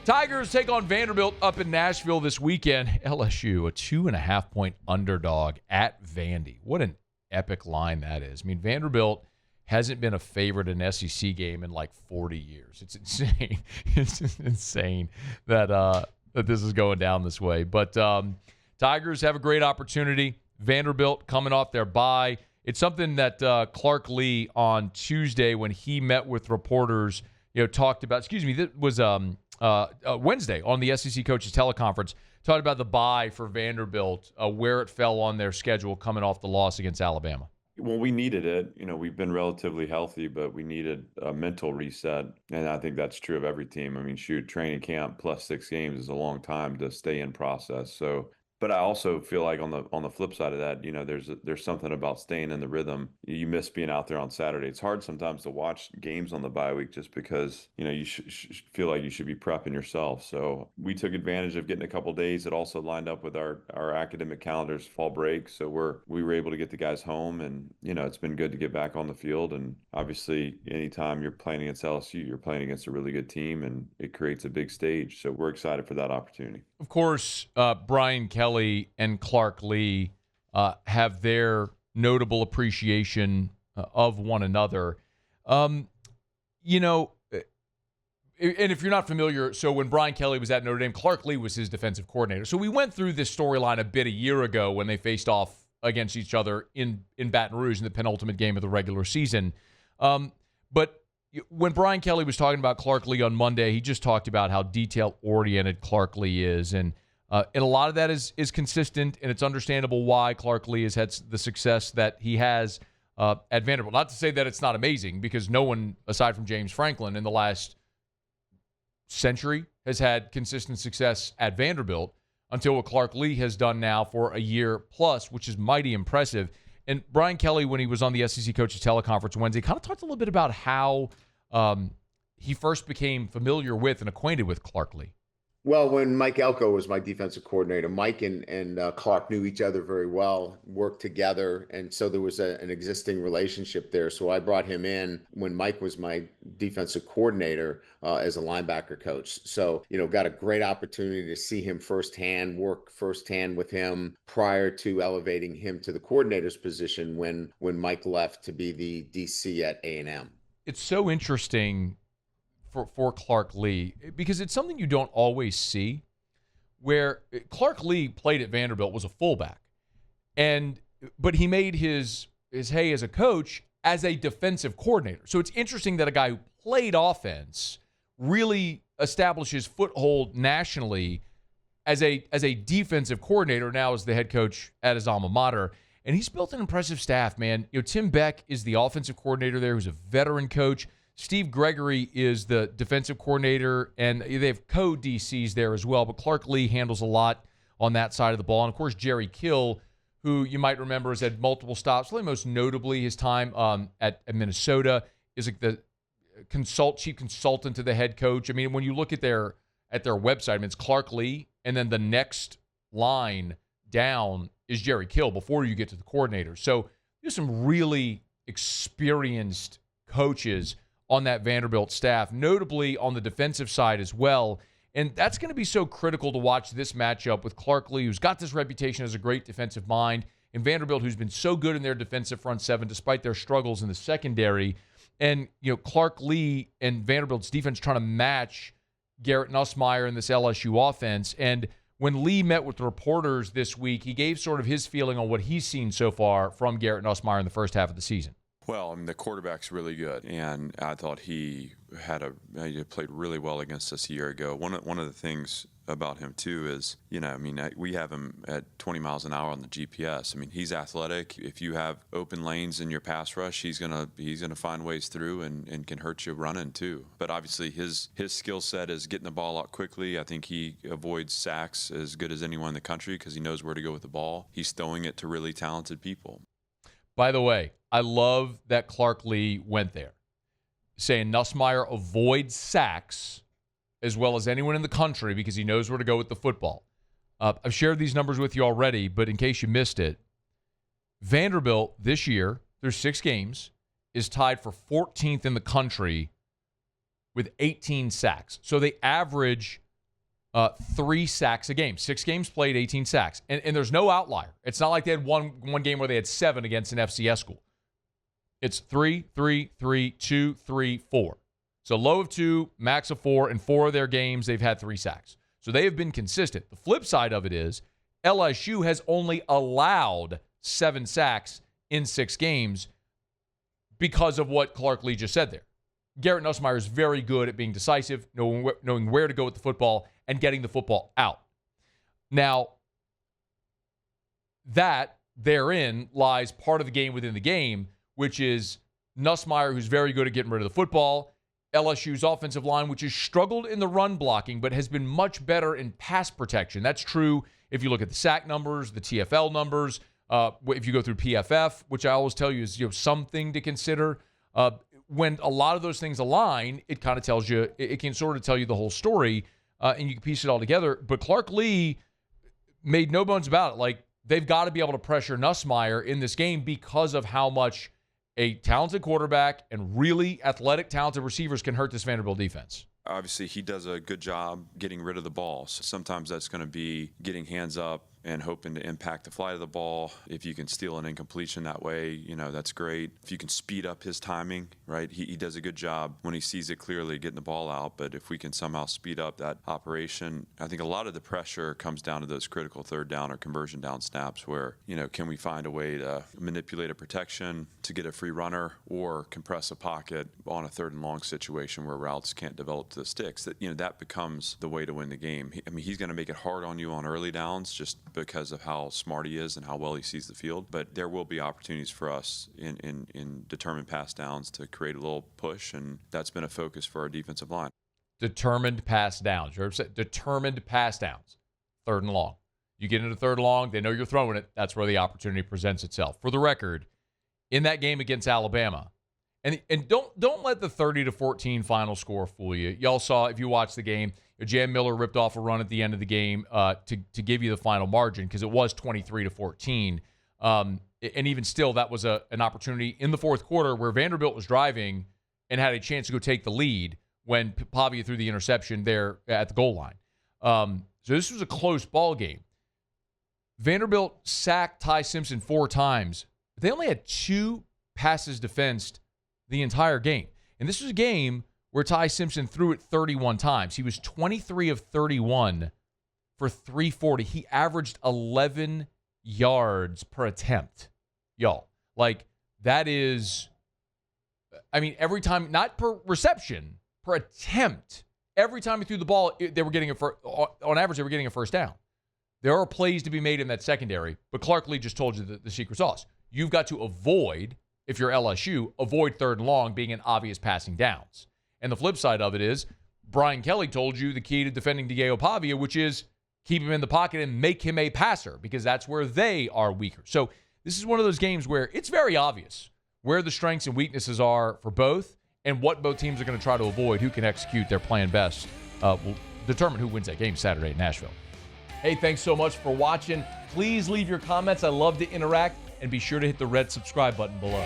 Tigers take on Vanderbilt up in Nashville this weekend. LSU, a 2.5-point underdog at Vandy. What an epic line that is. I mean, Vanderbilt hasn't been a favorite in an SEC game in like 40 years. It's insane. It's just insane that that this is going down this way. But Tigers have a great opportunity. Vanderbilt coming off their bye. It's something that Clark Lea on Tuesday, when he met with reporters, talked about. That was Wednesday on the SEC coaches teleconference. Talked about the bye for Vanderbilt, where it fell on their schedule coming off the loss against Alabama. Well, we needed it. We've been relatively healthy, but we needed a mental reset. And I think that's true of every team. I mean, training camp plus 6 games is a long time to stay in process. So, but I also feel like on the flip side of that, there's something about staying in the rhythm. You miss being out there on Saturday. It's hard sometimes to watch games on the bye week just because, you feel like you should be prepping yourself. So we took advantage of getting a couple of days. It also lined up with our academic calendars, fall break. So we were able to get the guys home, and, it's been good to get back on the field. And obviously, anytime you're playing against LSU, you're playing against a really good team, and it creates a big stage. So we're excited for that opportunity. Of course, Brian Kelly and Clark Lea have their notable appreciation of one another. And if you're not familiar, so when Brian Kelly was at Notre Dame, Clark Lea was his defensive coordinator. So we went through this storyline a bit a year ago when they faced off against each other in Baton Rouge in the penultimate game of the regular season. But when Brian Kelly was talking about Clark Lea on Monday, he just talked about how detail-oriented Clark Lea is. And a lot of that is consistent, and it's understandable why Clark Lea has had the success that he has at Vanderbilt. Not to say that it's not amazing, because no one, aside from James Franklin, in the last century has had consistent success at Vanderbilt until what Clark Lea has done now for a year plus, which is mighty impressive. And Brian Kelly, when he was on the SEC Coaches Teleconference Wednesday, kind of talked a little bit about how he first became familiar with and acquainted with Clark Lea. Well, when Mike Elko was my defensive coordinator, Mike and Clark knew each other very well, worked together, and so there was an existing relationship there. So I brought him in when Mike was my defensive coordinator as a linebacker coach. So, got a great opportunity to see him firsthand, work firsthand with him prior to elevating him to the coordinator's position when Mike left to be the DC at A&M. It's so interesting for Clark Lea, because it's something you don't always see, where Clark Lea played at Vanderbilt, was a fullback, but he made his hay as a coach as a defensive coordinator. So it's interesting that a guy who played offense really establishes foothold nationally as a defensive coordinator, now as the head coach at his alma mater. And he's built an impressive staff, man. Tim Beck is the offensive coordinator there, who's a veteran coach. Steve Gregory is the defensive coordinator, and they have co-DCs there as well. But Clark Lea handles a lot on that side of the ball. And, of course, Jerry Kill, who you might remember has had multiple stops, probably most notably his time at Minnesota, is like the chief consultant to the head coach. I mean, when you look at their website, I mean, it's Clark Lea, and then the next line down is Jerry Kill before you get to the coordinator. So there's some really experienced coaches on that Vanderbilt staff, notably on the defensive side as well. And that's going to be so critical to watch this matchup with Clark Lea, who's got this reputation as a great defensive mind, and Vanderbilt, who's been so good in their defensive front seven despite their struggles in the secondary. And, Clark Lea and Vanderbilt's defense trying to match Garrett Nussmeier in this LSU offense. And when Lee met with reporters this week, he gave sort of his feeling on what he's seen so far from Garrett Nussmeier in the first half of the season. Well, I mean, the quarterback's really good, and I thought he played really well against us a year ago. One of the things about him too is, we have him at 20 miles an hour on the GPS. I mean, he's athletic. If you have open lanes in your pass rush, he's gonna find ways through and can hurt you running too. But obviously, his skill set is getting the ball out quickly. I think he avoids sacks as good as anyone in the country because he knows where to go with the ball. He's throwing it to really talented people. By the way, I love that Clark Lea went there, saying Nussmeier avoids sacks as well as anyone in the country because he knows where to go with the football. I've shared these numbers with you already, but in case you missed it, Vanderbilt this year, through 6 games, is tied for 14th in the country with 18 sacks. So they average 3 sacks a game. 6 games played, 18 sacks. And there's no outlier. It's not like they had one game where they had 7 against an FCS school. It's 3, 3, 3, 2, 3, 4. So low of 2, max of 4, and 4 of their games they've had 3 sacks. So they have been consistent. The flip side of it is LSU has only allowed 7 sacks in 6 games because of what Clark Lea just said there. Garrett Nussmeier is very good at being decisive, knowing where to go with the football, and getting the football out. Now, that therein lies part of the game within the game, which is Nussmeier, who's very good at getting rid of the football, LSU's offensive line, which has struggled in the run blocking, but has been much better in pass protection. That's true if you look at the sack numbers, the TFL numbers, if you go through PFF, which I always tell you is something to consider. When a lot of those things align, it kind of tells you, it can sort of tell you the whole story, and you can piece it all together. But Clark Lea made no bones about it. Like, they've got to be able to pressure Nussmeier in this game because of how much a talented quarterback and really athletic, talented receivers can hurt this Vanderbilt defense. Obviously, he does a good job getting rid of the ball. So sometimes that's going to be getting hands up and hoping to impact the flight of the ball. If you can steal an incompletion that way, that's great. If you can speed up his timing, right? He does a good job when he sees it clearly getting the ball out. But if we can somehow speed up that operation, I think a lot of the pressure comes down to those critical third down or conversion down snaps where, can we find a way to manipulate a protection to get a free runner or compress a pocket on a 3rd and long situation where routes can't develop to the sticks? That becomes the way to win the game. He's going to make it hard on you on early downs just because of how smart he is and how well he sees the field. But there will be opportunities for us in determined pass downs to create a little push, and that's been a focus for our defensive line. Determined pass downs. You ever said determined pass downs? 3rd and long. You get into 3rd and long, they know you're throwing it. That's where the opportunity presents itself. For the record, in that game against Alabama, and don't let the 30-14 final score fool you. Y'all saw, if you watched the game, Jam Miller ripped off a run at the end of the game to give you the final margin because it was 23-14. And even still, that was an opportunity in the 4th quarter where Vanderbilt was driving and had a chance to go take the lead when Pavia threw the interception there at the goal line. So this was a close ball game. Vanderbilt sacked Ty Simpson 4 times. They only had 2 passes defensed the entire game. And this was a game where Ty Simpson threw it 31 times. He was 23 of 31 for 340. He averaged 11 yards per attempt. Y'all, that is, every time, not per reception, per attempt. Every time he threw the ball, they were getting on average, they were getting a first down. There are plays to be made in that secondary, but Clark Lea just told you the secret sauce. You've got to avoid, if you're LSU, avoid 3rd and long being an obvious passing downs. And the flip side of it is, Brian Kelly told you the key to defending Diego Pavia, which is keep him in the pocket and make him a passer, because that's where they are weaker. So this is one of those games where it's very obvious where the strengths and weaknesses are for both and what both teams are going to try to avoid. Who can execute their plan best will determine who wins that game Saturday in Nashville. Hey, thanks so much for watching. Please leave your comments. I love to interact, and be sure to hit the red subscribe button below.